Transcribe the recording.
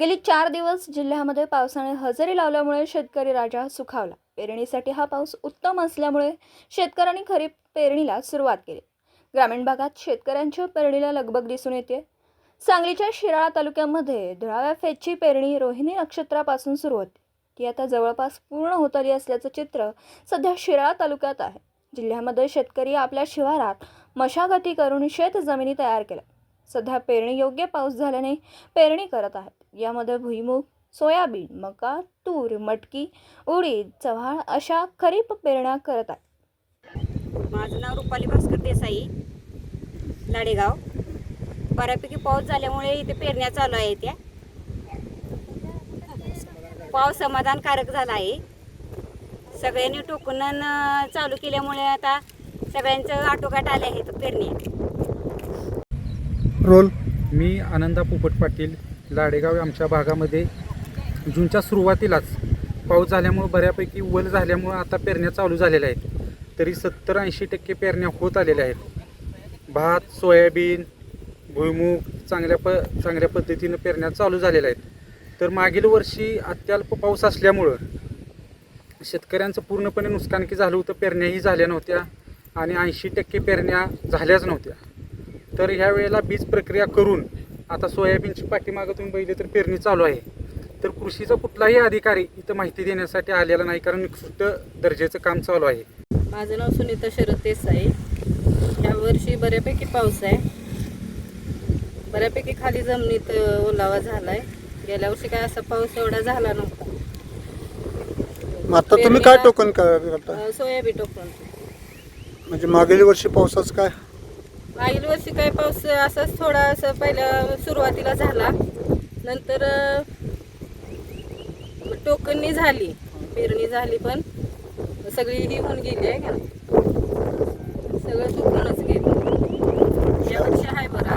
गेली 4 दिवस जिल्ह्यामध्ये पावसाने हजेरी लावल्यामुळे शेतकरी राजा सुखावला। पेरणीसाठी हा पाऊस उत्तम असल्यामुळे शेतकऱ्यांनी खरीप पेरणीला सुरुवात केली। ग्रामीण भागात शेतकऱ्यांच्या पेरणीला लगबग दिसून येते। सांगलीच्या शिराळा तालुक्यामध्ये धुळाव्या फेजची पेरणी रोहिणी नक्षत्रापासून सुरू होते, ती आता जवळपास पूर्ण होत आली असल्याचं चित्र सध्या शिराळा तालुक्यात आहे। जिल्ह्यामध्ये शेतकरी आपल्या शिवारात मशागती करून शेत जमिनी तयार केल्या। सध्या पेरणी योग्य पाऊस झाल्याने पेरणी करत आहेत। यामध्ये भुईमूग, सोयाबीन, मका, तूर, मटकी, उडीद, चव्हाळ अशा खरीप पेरण्या करत आहेत। माझं नाव रुपाली भास्कर देसाई, लाडेगाव। बऱ्यापैकी पाऊस झाल्यामुळे इथे पेरण्या चालू आहेत। त्या पाऊस समाधानकारक झाला आहे। सगळ्यांनी टोकन चालू केल्यामुळे आता सगळ्यांचं आटोकाट आले आहेत पेरणी। रोल मी आनंदा पोपट पाटील, लाडेगाव। आमच्या भागामध्ये जूनच्या सुरुवातीलाच पाऊस झाल्यामुळे बऱ्यापैकी वल झाल्यामुळे आता पेरण्या चालू झालेल्या आहेत। तरी 70-80% पेरण्या होत आलेल्या आहेत। भात, सोयाबीन, भुईमूग चांगल्या पद्धतीनं पेरण्या चालू झालेल्या आहेत। तर मागील वर्षी अत्यल्प पाऊस असल्यामुळं शेतकऱ्यांचं पूर्णपणे नुकसानकी झालं होतं। पेरण्याही झाल्या नव्हत्या आणि 80% पेरण्या झाल्याच नव्हत्या। तर ह्या वेळेला बीज प्रक्रिया करून आता सोयाबीनची पाठीमागं तुम्ही बघितले तर पेरणी चालू आहे। तर कृषीचा कुठलाही अधिकारी इथं माहिती देण्यासाठी आलेला नाही, कारण निकृष्ट दर्जाचं काम चालू आहे। माझं नाव सुनीता शरद देसाई। यावर्षी बऱ्यापैकी पाऊस आहे, बऱ्यापैकी खाली जमिनीत ओलावा झालाय। गेल्या वर्षी काय असा पाऊस एवढा झाला नव्हता। आता तुम्ही काय टोकन करता? Soybean token. म्हणजे मागील वर्षी पावसाचं काय? मागील वर्षी काय पाऊस असाच थोडासा पहिल्या सुरुवातीला झाला, नंतर टोकननी झाली, पेरणी झाली, पण सगळी ही होऊन गेली आहे का, सगळं टोकनच गेली। या वर्षी आहे बरं।